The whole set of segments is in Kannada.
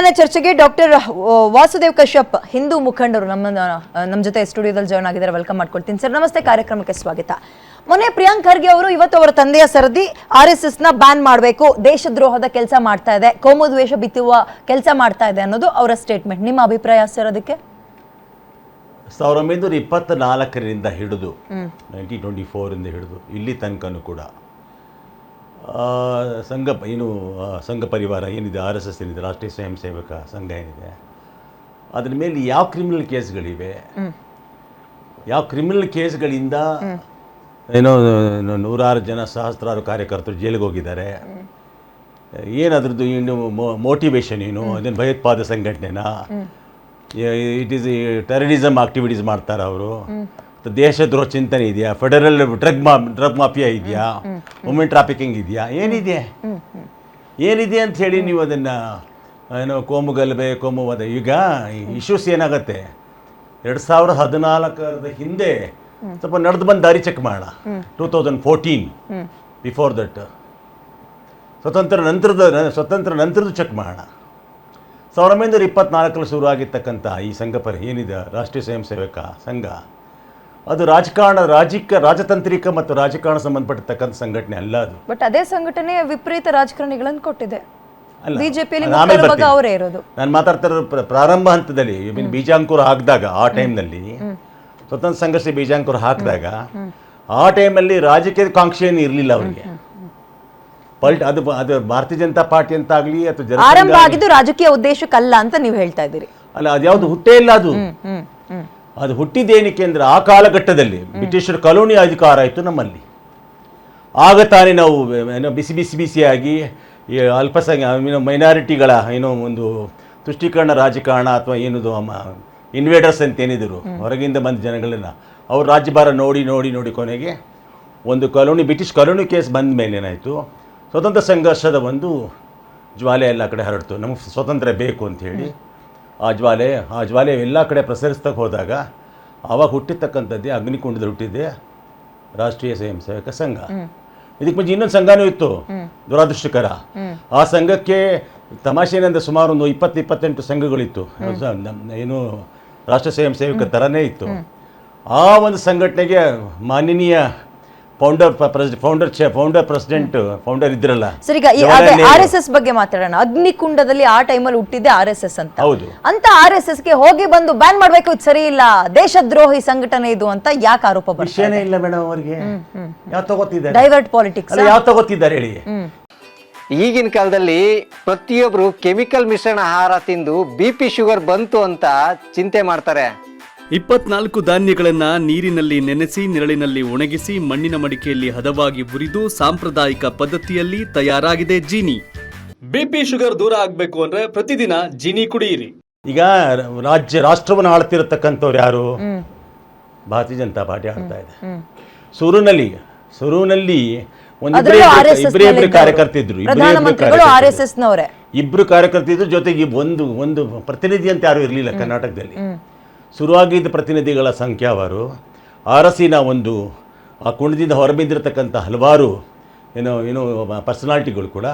ಕೆಳನೆ ಚರ್ಚೆಗೆ ಡಾಕ್ಟರ್ ವಾಸುದೇವ್ ಕಶ್ಯಪ್ ಹಿಂದೂ ಮುಖಂಡರು ನಮ್ಮ ಜೊತೆ ಸ್ಟುಡಿಯೋದಲ್ಲಿ ಜಾಯ್ನ್ ಆಗಿದ್ದಾರೆ. ವೆಲ್ಕಮ್ ಮಾಡ್ಕೊಳ್ತೀನಿ ಸರ್. ನಮಸ್ತೆ, ಕಾರ್ಯಕ್ರಮಕ್ಕೆ ಸ್ವಾಗತ. ಮೊನ್ನೆ ಪ್ರಿಯಾಂಕ್ ಖರ್ಗೆ ಅವರು ಇವತ್ತು ಅವರ ತಂದೆಯ ಸರದಿ RSS ನ ಬ್ಯಾನ್ ಮಾಡಬೇಕು, ದೇಶದ್ರೋಹದ ಕೆಲಸ ಮಾಡ್ತಾ ಇದೆ, ಕೋಮು ದ್ವೇಷ ಬಿತ್ತುವ ಕೆಲಸ ಮಾಡ್ತಾ ಇದೆ ಅನ್ನೋದು ಅವರ ಸ್ಟೇಟ್ಮೆಂಟ್. ನಿಮ್ಮ ಅಭಿಪ್ರಾಯ ಸರ್ ಅದಕ್ಕೆ? 1924ರಿಂದ ಹಿಡಿದು 1924 ಹಿಡಿದು ಇಲ್ಲಿ ತನಕನೂ ಕೂಡ ಸಂಘ ಪರಿವಾರ ಏನಿದೆ, RSS ಏನಿದೆ, ರಾಷ್ಟ್ರೀಯ ಸ್ವಯಂ ಸೇವಕ ಸಂಘ ಏನಿದೆ, ಅದ್ರ ಮೇಲೆ ಯಾವ ಕ್ರಿಮಿನಲ್ ಕೇಸ್ಗಳಿವೆ, ಯಾವ ಕ್ರಿಮಿನಲ್ ಕೇಸ್ಗಳಿಂದ ನೂರಾರು ಜನ ಸಹಸ್ರಾರು ಕಾರ್ಯಕರ್ತರು ಜೈಲಿಗೆ ಹೋಗಿದ್ದಾರೆ, ಏನದ್ರದ್ದು ಇನ್ನು ಮೋಟಿವೇಶನ್ ಏನು, ಅದೇನು ಭಯೋತ್ಪಾದಕ ಸಂಘಟನೆನಾ, ಇಟ್ ಈಸ್ ಟೆರರಿಸಮ್ ಆಕ್ಟಿವಿಟೀಸ್ ಮಾಡ್ತಾರೆ ಅವರು, ದೇಶದ್ರೋಹ ಚಿಂತನೆ ಇದೆಯಾ, ಫೆಡರಲ್ ಡ್ರಗ್ ಮಾಫಿಯಾ ಇದೆಯಾ, ವುಮೆನ್ ಟ್ರಾಫಿಕಿಂಗ್ ಇದೆಯಾ, ಏನಿದೆ ಅಂತ ಹೇಳಿ ನೀವು ಅದನ್ನು ಕೋಮು ಗಲಭೆ ಕೋಮುವಾದ. ಈಗ ಇಶ್ಯೂಸ್ ಏನಾಗುತ್ತೆ, 2014 ಹಿಂದೆ ಸ್ವಲ್ಪ ನಡೆದು ಬಂದು ದಾರಿ ಚೆಕ್ ಮಾಡೋಣ. 2014 ಬಿಫೋರ್ ದಟ್, ಸ್ವತಂತ್ರ ನಂತರದ ಚೆಕ್ ಮಾಡೋಣ. 1924 ಶುರುವಾಗಿರ್ತಕ್ಕಂಥ ಈ ಏನಿದೆ ರಾಷ್ಟ್ರೀಯ ಸ್ವಯಂ ಸೇವಕ ಸಂಘ, ಅದು ರಾಜತಾಂತ್ರಿಕ ಮತ್ತು ರಾಜಕಾರಣ ಸಂಬಂಧಪಟ್ಟಿರ್ತಕ್ಕಂಥ ಸಂಘಟನೆ ಅಲ್ಲ ಅದು. ಬಟ್ ಅದೇ ಸಂಘಟನೆ ವಿಪರೀತ ರಾಜಕಾರಣಿಗಳನ್ನು ಕೊಟ್ಟಿದೆ. ನಾನು ಮಾತಾಡ್ತಾ ಇರೋ ಪ್ರಾರಂಭ ಹಂತದಲ್ಲಿ ಬೀಜಾಂಕುರ ಹಾಕಿದಾಗ, ಆ ಟೈಮ್ನಲ್ಲಿ ಸ್ವತಂತ್ರ ಸಂಘರ್ಷ ಬೀಜಾಂಕುರ ಹಾಕಿದಾಗ, ಆ ಟೈಮಲ್ಲಿ ರಾಜಕೀಯ ಕಾಂಕ್ಷೆ ಏನು ಇರಲಿಲ್ಲ ಅವರಿಗೆ. ಅದು ಭಾರತೀಯ ಜನತಾ ಪಾರ್ಟಿ ಅಂತ ಆಗಲಿ ಅಥವಾ ಆರಂಭ ಆಗಿದ್ದು ರಾಜಕೀಯ ಉದ್ದೇಶಕ್ಕಲ್ಲ ಅಂತ ನೀವು ಹೇಳ್ತಾ ಇದ್ದೀರಿ. ಅಲ್ಲ, ಅದ್ಯಾವುದು ಹುಟ್ಟೇ ಇಲ್ಲ. ಅದು ಹುಟ್ಟಿದ್ದೇನಕ್ಕೆ ಅಂದರೆ, ಆ ಕಾಲಘಟ್ಟದಲ್ಲಿ ಬ್ರಿಟಿಷರ ಕಾಲೋನಿ ಅಧಿಕಾರ ಆಯಿತು ನಮ್ಮಲ್ಲಿ. ಆಗ ತಾನೇ ನಾವು ಬಿಸಿಯಾಗಿ ಮೈನಾರಿಟಿಗಳ ಒಂದು ತುಷ್ಟೀಕರಣ ರಾಜಕಾರಣ ಅಥವಾ ಏನದು ಇನ್ವೇಡರ್ಸ್ ಅಂತ ಏನಿದ್ರು, ಹೊರಗಿಂದ ಬಂದ ಜನಗಳನ್ನ ಅವ್ರ ರಾಜ್ಯಭಾರ ನೋಡಿ ಕೊನೆಗೆ ಒಂದು ಬ್ರಿಟಿಷ್ ಕಾಲೋನಿ ಕೇಸ್ ಬಂದ ಮೇಲೆ ಏನಾಯಿತು, ಸ್ವತಂತ್ರ ಸಂಘರ್ಷದ ಒಂದು ಜ್ವಾಲೆ ಎಲ್ಲ ಕಡೆ ಹರಡ್ತು. ನಮಗೆ ಸ್ವತಂತ್ರ ಬೇಕು ಅಂಥೇಳಿ ಆ ಜ್ವಾಲೆ ಎಲ್ಲ ಕಡೆ ಪ್ರಸರಿಸ್ತಾ ಹೋದಾಗ ಆವಾಗ ಹುಟ್ಟಿರ್ತಕ್ಕಂಥದ್ದೇ ಅಗ್ನಿಕುಂಡದಲ್ಲಿ ಹುಟ್ಟಿದ್ದೆ ರಾಷ್ಟ್ರೀಯ ಸ್ವಯಂ ಸೇವಕ ಸಂಘ. ಇದಕ್ಕೆ ಮುಂಚೆ ಇನ್ನೊಂದು ಸಂಘನೂ ಇತ್ತು, ದುರಾದೃಷ್ಟಕರ. ಆ ಸಂಘಕ್ಕೆ ತಮಾಷೆ ಏನಂದರೆ ಸುಮಾರು ಒಂದು 20-28 ಸಂಘಗಳಿತ್ತು, ಏನು ರಾಷ್ಟ್ರೀಯ ಸ್ವಯಂ ಸೇವಕ ಥರನೇ ಇತ್ತು. ಆ ಒಂದು ಸಂಘಟನೆಗೆ ಮಾನನೀಯ ಫೌಂಡರ್ ಇದ್ರಲ್ಲ. ಸರ್, ಈಗ RSS ಬಗ್ಗೆ ಮಾತಾಡೋಣ. ಅಗ್ನಿಕುಂಡದಲ್ಲಿ ಆ ಟೈಮಲ್ಲಿ ಹುಟ್ಟಿದ್ದೆ RSS ಅಂತ. ಹೌದು. ಅಂತ RSS ಗೆ ಹೋಗಿ ಬಂದು ಬ್ಯಾನ್ ಮಾಡ್ಬೇಕು, ಇದು ಸರಿ ಇಲ್ಲ, ದೇಶದ್ರೋಹಿ ಸಂಘಟನೆ ಇದು ಅಂತ ಯಾಕೆ ಆರೋಪ ಬರ್ತದೆ? ವಿಷಯನೇ ಇಲ್ಲ ಮೇಡಮ್ ಅವರಿಗೆ. ಯಾವ ತಗೋತಿದ್ದಾರೆ ಡೈವರ್ಟ್ ಪಾಲಿಟಿಕ್ಸ್, ಯಾವ ತಗೋತಿದ್ದಾರೆ ಹೇಳಿ. ಈಗಿನ ಕಾಲದಲ್ಲಿ ಪ್ರತಿಯೊಬ್ರು ಕೆಮಿಕಲ್ ಮಿಶ್ರಣ ಆಹಾರ ತಿಂದು BP ಶುಗರ್ ಬಂತು ಅಂತ ಚಿಂತೆ ಮಾಡ್ತಾರೆ. 24 ಧಾನ್ಯಗಳನ್ನ ನೀರಿನಲ್ಲಿ ನೆನೆಸಿ ನೆರಳಿನಲ್ಲಿ ಒಣಗಿಸಿ ಮಣ್ಣಿನ ಮಡಿಕೆಯಲ್ಲಿ ಹದವಾಗಿ ಹುರಿದು ಸಾಂಪ್ರದಾಯಿಕ ಪದ್ಧತಿಯಲ್ಲಿ ತಯಾರಾಗಿದೆ ಜೀನಿ. BP ಶುಗರ್ ದೂರ ಆಗ್ಬೇಕು ಅಂದ್ರೆ ಪ್ರತಿದಿನ ಜೀನಿ ಕುಡಿಯಿರಿ. ಈಗ ರಾಷ್ಟ್ರವನ್ನು ಆಳ್ತಿರತಕ್ಕಂಥವ್ರು ಯಾರು? ಭಾರತೀಯ ಜನತಾ ಪಾರ್ಟಿ ಆಳ್ತಾ ಇದೆ. ಸುರುನಲ್ಲಿ ಇಬ್ಬರು ಕಾರ್ಯಕರ್ತಿದ್ರು, ಇಬ್ರು ಕಾರ್ಯಕರ್ತಿದ್ರು. ಜೊತೆಗೆ ಒಂದು ಪ್ರತಿನಿಧಿ ಅಂತ ಯಾರು ಇರಲಿಲ್ಲ ಕರ್ನಾಟಕದಲ್ಲಿ. ಶುರುವಾಗಿದ್ದ ಪ್ರತಿನಿಧಿಗಳ ಸಂಖ್ಯಾವಾರು ಅರಸಿನ ಆ ಕುಂಡದಿಂದ ಹೊರಬಿದ್ದಿರತಕ್ಕಂಥ ಹಲವಾರು ಪರ್ಸನಾಲಿಟಿಗಳು ಕೂಡ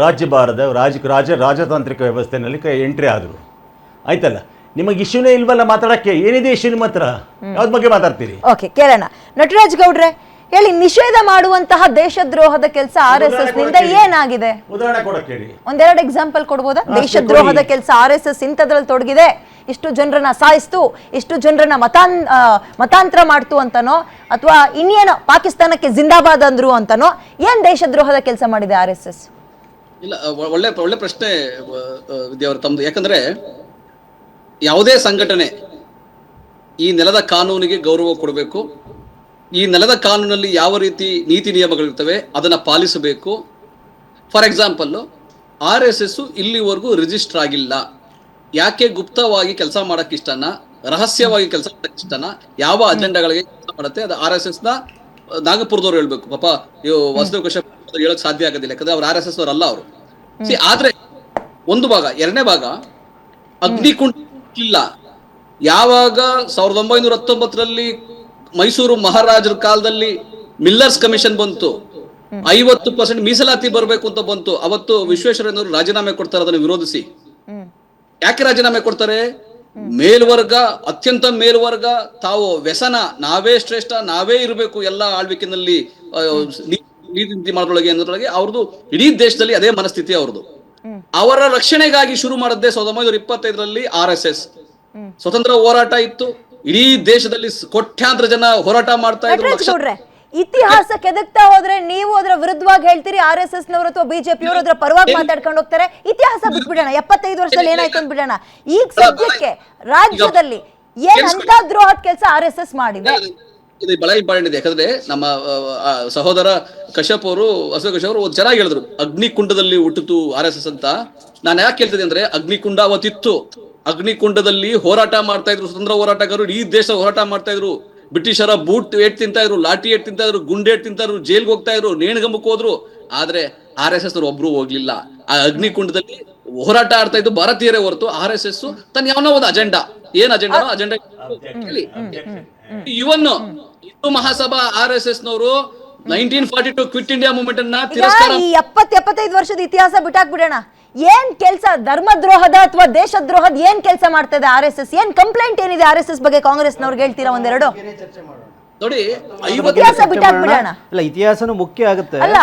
ರಾಜ್ಯಭಾರದ ರಾಜತಾಂತ್ರಿಕ ವ್ಯವಸ್ಥೆಯಲ್ಲಿ ಎಂಟ್ರಿ ಆದರು. ಆಯ್ತಲ್ಲ, ನಿಮಗೆ ಇಶ್ಯೂನೇ ಇಲ್ವಲ್ಲ ಮಾತಾಡಕ್ಕೆ? ಏನಿದೆ ಇಶ್ಯೂ ನಿಮ್ಮ ಹತ್ರ? ಯಾವ್ದ ಬಗ್ಗೆ ಮಾತಾಡ್ತೀರಿ? ಓಕೆ, ಕೇಳೋಣ. ನಟರಾಜ್ ಗೌಡ್ರೆ ಹೇಳಿ, ನಿಷೇಧ ಮಾಡುವಂತಹ ದೇಶದ್ರೋಹದ ಕೆಲಸ RSS ನಿಂದ ಏನಾಗಿದೆ? ಉದಾಹರಣೆ ಕೊಡಕ್ಕೆ ಹೇಳಿ. ಒಂದೆರಡು ಎಕ್ಸಾಂಪಲ್ ಕೊಡ್ಬೋದಾ? ದೇಶದ್ರೋಹದ ಕೆಲಸ RSS ಇಂಥದ್ರಲ್ಲಿ ತೊಡಗಿದೆ, ಇಷ್ಟು ಜನರನ್ನ ಸಾಯಿಸ್ತು, ಇಷ್ಟು ಜನರನ್ನ ಮತಾಂತರ ಮಾಡ್ತು ಅಂತನೋ, ಅಥವಾ ಇನ್ನೇನೋ ಪಾಕಿಸ್ತಾನಕ್ಕೆ ಜಿಂದಾಬಾದ್ ಅಂದ್ರು ಅಂತನೋ, ಏನ್ ದೇಶದ್ರೋಹದ ಕೆಲಸ ಮಾಡಿದೆ RSS? ಇಲ್ಲ, ಒಳ್ಳೆ ಪ್ರಶ್ನೆ ವಿದ್ಯಾವರ ತಮ್ಮದು. ಯಾಕಂದ್ರೆ ಯಾವುದೇ ಸಂಘಟನೆ ಈ ನೆಲದ ಕಾನೂನಿಗೆ ಗೌರವ ಕೊಡಬೇಕು. ಈ ನೆಲದ ಕಾನೂನಲ್ಲಿ ಯಾವ ರೀತಿ ನೀತಿ ನಿಯಮಗಳಿರ್ತವೆ ಅದನ್ನ ಪಾಲಿಸಬೇಕು. ಫಾರ್ ಎಕ್ಸಾಂಪಲ್, RSS ಇಲ್ಲಿವರೆಗೂ ರಿಜಿಸ್ಟರ್ ಆಗಿಲ್ಲ. ಯಾಕೆ? ಗುಪ್ತವಾಗಿ ಕೆಲಸ ಮಾಡಕ್ ಇಷ್ಟನ, ರಹಸ್ಯವಾಗಿ ಕೆಲಸ ಮಾಡಕ್ ಇಷ್ಟನ, ಯಾವ ಅಜೆಂಡಾಗಳಿಗೆ ಕೆಲಸ ಮಾಡುತ್ತೆ ಅದು RSS ನ ನಾಗಪುರದವ್ರು ಹೇಳ್ಬೇಕು. ಪಾಪ ವಾಸುದೇವ್ ಕಶ್ಯಪ್ ಹೇಳಕ್ ಸಾಧ್ಯ ಆಗೋದಿಲ್ಲ, ಯಾಕಂದ್ರೆ ಅವ್ರು RSS ಅವರಲ್ಲ ಅವರು. ಆದ್ರೆ ಒಂದು ಭಾಗ. ಎರಡನೇ ಭಾಗ, ಅಗ್ನಿಕುಂಡ ಇಲ್ಲ. ಯಾವಾಗ 1919ರಲ್ಲಿ ಮೈಸೂರು ಮಹಾರಾಜರ ಕಾಲದಲ್ಲಿ ಮಿಲ್ಲರ್ಸ್ ಕಮಿಷನ್ ಬಂತು, 50% ಮೀಸಲಾತಿ ಬರಬೇಕು ಅಂತ ಬಂತು. ಅವತ್ತು ವಿಶ್ವೇಶ್ವರಯ್ಯನವರು ರಾಜೀನಾಮೆ ಕೊಡ್ತಾರೆ ಅದನ್ನು ವಿರೋಧಿಸಿ. ಯಾಕೆ ರಾಜೀನಾಮೆ ಕೊಡ್ತಾರೆ? ಮೇಲ್ವರ್ಗ, ಅತ್ಯಂತ ಮೇಲ್ವರ್ಗ, ತಾವು ವ್ಯಸನ, ನಾವೇ ಶ್ರೇಷ್ಠ, ನಾವೇ ಇರಬೇಕು ಎಲ್ಲ ಆಳ್ವಿಕೆನಲ್ಲಿ ನೀತಿ ಮಾಡೋದ್ರೊಳಗೆ ಅನ್ನೋದ್ರೊಳಗೆ ಅವ್ರದ್ದು ಇಡೀ ದೇಶದಲ್ಲಿ ಅದೇ ಮನಸ್ಥಿತಿ ಅವ್ರದ್ದು. ಅವರ ರಕ್ಷಣೆಗಾಗಿ ಶುರು ಮಾಡದ್ದೇ 1925ರಲ್ಲಿ RSS. ಸ್ವತಂತ್ರ ಹೋರಾಟ ಇತ್ತು, ಇಡೀ ದೇಶದಲ್ಲಿ ಕೋಟ್ಯಾಂತರ ಜನ ಹೋರಾಟ ಮಾಡ್ತಾ ಇದ್ರು. ಇತಿಹಾಸ ಕೆದಕ್ತಾ ಹೋದ್ರೆ ನೀವು ಅದರ ವಿರುದ್ಧವಾಗಿ ಹೇಳ್ತೀರಿ, RSS ನವರು ಅಥವಾ ಬಿಜೆಪಿ ಅವರು ಅದರ ಪರವಾಗಿ ಮಾತಾಡ್ಕೊಂಡು ಹೋಗ್ತಾರೆ. ಇತಿಹಾಸ ಬಿಟ್ಬಿಡೋಣ, 75 ವರ್ಷದಲ್ಲಿ ಏನಾಯ್ತು ಅಂತ ಬಿಡೋಣ. ಈಗ ಸದ್ಯಕ್ಕೆ ರಾಜ್ಯದಲ್ಲಿ ಏನ್ ಅಂತ ದ್ರೋಹದ ಕೆಲಸ RSS ಮಾಡಿದೆ? ಇದು ಬಹಳ ಇಂಪಾರ್ಟೆಂಟ್ ಇದೆ. ಯಾಕಂದ್ರೆ ನಮ್ಮ ಸಹೋದರ ಕಶ್ಯಪ್ ಅವರು, ಅಶೋಕ್ ಕಶ್ಯಪ್ ಅವರು ಚೆನ್ನಾಗಿ ಹೇಳಿದ್ರು, ಅಗ್ನಿಕುಂಡದಲ್ಲಿ ಹುಟ್ಟಿತು RSS ಅಂತ. ನಾನು ಯಾಕೆ ಹೇಳ್ತಿದ್ದೆ ಅಂದ್ರೆ, ಅಗ್ನಿಕುಂಡ ಅವತ್ತಿತ್ತು, ಅಗ್ನಿಕುಂಡದಲ್ಲಿ ಹೋರಾಟ ಮಾಡ್ತಾ ಇದ್ರು ಸ್ವತಂತ್ರ ಹೋರಾಟಗಾರರು, ಈ ದೇಶ ಹೋರಾಟ ಮಾಡ್ತಾ ಇದ್ರು. ಬ್ರಿಟಿಷರ ಬೂಟ್ ಏಟ್ ತಿಂತಾ ಇದ್ರು, ಲಾಠಿ ಏಟ್ ತಿಂತಾ ಇದ್ರು, ಗುಂಡೇಟ್ ತಿಂತಾ ಇದ್ರು, ಜೈಲ್ಗೆ ಹೋಗ್ತಾ ಇದ್ರು, ನೇಣಗಂಬಕ್ಕೆ ಹೋದ್ರು. ಆದ್ರೆ RSS ನವರು ಒಬ್ರು ಹೋಗ್ಲಿಲ್ಲ. ಆ ಅಗ್ನಿಕುಂಡದಲ್ಲಿ ಹೋರಾಟ ಆಡ್ತಾ ಇದ್ದು ಭಾರತೀಯರೇ ಹೊರತು RSS ತನ್ನ ಯಾವನೋ ಒಂದು ಅಜೆಂಡಾ, ಏನ್ ಅಜೆಂಡಾ ಇವನ್ ಹಿಂದೂ ಮಹಾಸಭಾ RSS ನವರು 1942 ಕ್ವಿಟ್ ಇಂಡಿಯಾ ಮೂವ್ಮೆಂಟ್ ಅನ್ನ ತಿರಸ್ಕಾರ. ಈ 75 ವರ್ಷದ ಇತಿಹಾಸ ಬಿಟ್ಟಾಕ್ಬಿಡೋಣ. ಏನ್ ಕೆಲಸ, ಧರ್ಮದ್ರೋಹದ ಅಥವಾ ದೇಶದ್ರೋಹದ ಏನ್ ಕೆಲಸ ಮಾಡ್ತಾ ಇದೆ RSS? ಏನ್ ಕಂಪ್ಲೇಂಟ್ ಏನಿದೆ RSS ಬಗ್ಗೆ ಕಾಂಗ್ರೆಸ್ನವ್ರಿಗೆ ಹೇಳ್ತೀರಾ ಒಂದೆರಡು? ನೋಡಿ, ಇತಿಹಾಸ ಬಿಟ್ಟಾಕ್ಬಿಡೋಣ. ಅಲ್ಲ, ಇತಿಹಾಸನೂ ಮುಖ್ಯ ಆಗುತ್ತೆ. ಅಲ್ಲ,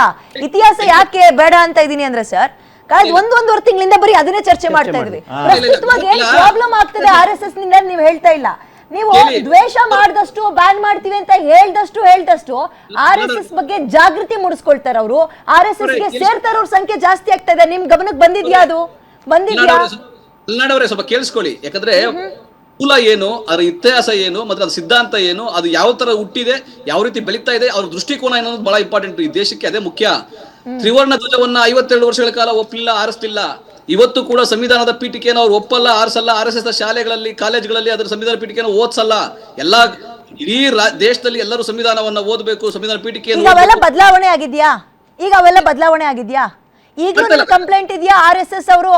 ಇತಿಹಾಸ ಯಾಕೆ ಬೇಡ ಅಂತ ಇದೀನಿ ಅಂದ್ರೆ ಸರ್, ಕಳೆದ ಒಂದೂವರೆ ತಿಂಗಳಿಂದ ಬರೀ ಅದನ್ನೇ ಚರ್ಚೆ ಮಾಡ್ತಾ ಇದ್ವಿ. ಪ್ರಸ್ತುತವಾಗಿ ಏನ್ ಪ್ರಾಬ್ಲಮ್ ಆಗ್ತದೆ RSS ನಿಂದ ನೀವು ಹೇಳ್ತಾ ಇಲ್ಲ. ನೀವು ದ್ವೇಷ ಮಾಡಿದಷ್ಟು, ಬ್ಯಾನ್ ಮಾಡ್ತೀವಿ ಅಂತ ಹೇಳ್ದಷ್ಟು RSS ಬಗ್ಗೆ ಜಾಗೃತಿ ಮೂಡಿಸ್ಕೊಳ್ತಾರೆ ಅವರು. RSS ಗೆ ಸೇರ್ತಾ ಇರೋರ್ ಸಂಖ್ಯೆ ಜಾಸ್ತಿ ಆಗ್ತಾ ಇದೆ. ನಿಮ್ ಗಮನಕ್ಕೆ ಬಂದಿದ್ಯಾ? ಅದು ಬಂದಿದ್ಯಾ? ಕನ್ನಡವರೇ ಸ್ವಲ್ಪ ಕೇಳಿಸ್ಕೊಳ್ಳಿ. ಯಾಕಂದ್ರೆ ಮೂಲ ಏನು, ಅದರ ಇತಿಹಾಸ ಏನು, ಮತ್ತೆ ಅದ್ರ ಸಿದ್ಧಾಂತ ಏನು, ಅದು ಯಾವ ತರ ಹುಟ್ಟಿದೆ, ಯಾವ ರೀತಿ ಬೆಳೀತಾ ಇದೆ, ಅವ್ರ ದೃಷ್ಟಿಕೋನ ಅನ್ನೋದು ಬಹಳ ಇಂಪಾರ್ಟೆಂಟ್. ಈ ದೇಶಕ್ಕೆ ಅದೇ ಮುಖ್ಯ. ತ್ರಿವರ್ಣ ಧ್ವಜವನ್ನ 52 ವರ್ಷಗಳ ಕಾಲ ಒಪ್ಪಲಿಲ್ಲ, ಆರಿಸಲಿಲ್ಲ. ಇವತ್ತು ಕೂಡ ಸಂವಿಧಾನದ ಪೀಠಿಕೆಯನ್ನು ಅವ್ರು ಒಪ್ಪಲ್ಲ, ಆರಿಸಲ್ಲ. RSS ಶಾಲೆಗಳಲ್ಲಿ, ಕಾಲೇಜ್ಗಳಲ್ಲಿ ಅದರ ಸಂವಿಧಾನ ಪೀಠಿಕೆಯನ್ನು ಓದಿಸಲ್ಲ. ಎಲ್ಲಾ ಇಡೀ ದೇಶದಲ್ಲಿ ಎಲ್ಲರೂ ಸಂವಿಧಾನವನ್ನ ಓದಬೇಕು, ಸಂವಿಧಾನ ಪೀಠಿಕೆಯನ್ನು. ಅವೆಲ್ಲ ಬದಲಾವಣೆ ಆಗಿದ್ಯಾ? ಈಗ ಅವೆಲ್ಲ ಬದಲಾವಣೆ ಆಗಿದ್ಯಾ? ಈಗಲೂ ಕಂಪ್ಲೇಂಟ್ ಇದೆಯಾ RSS ಅವರು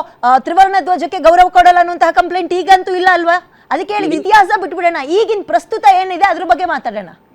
ತ್ರಿವರ್ಣ ಧ್ವಜಕ್ಕೆ ಗೌರವ ಕೊಡಲ್ಲ ಅನ್ನುವಂತಹ ಕಂಪ್ಲೇಂಟ್ ಈಗಂತೂ ಇಲ್ಲ ಅಲ್ವಾ? ಅದಕ್ಕೆ ಹೇಳಿದ ಇತಿಹಾಸ ಬಿಟ್ಬಿಡೋಣ. ಈಗಿನ ಪ್ರಸ್ತುತ ಏನಿದೆ ಅದ್ರ ಬಗ್ಗೆ ಮಾತಾಡೋಣ.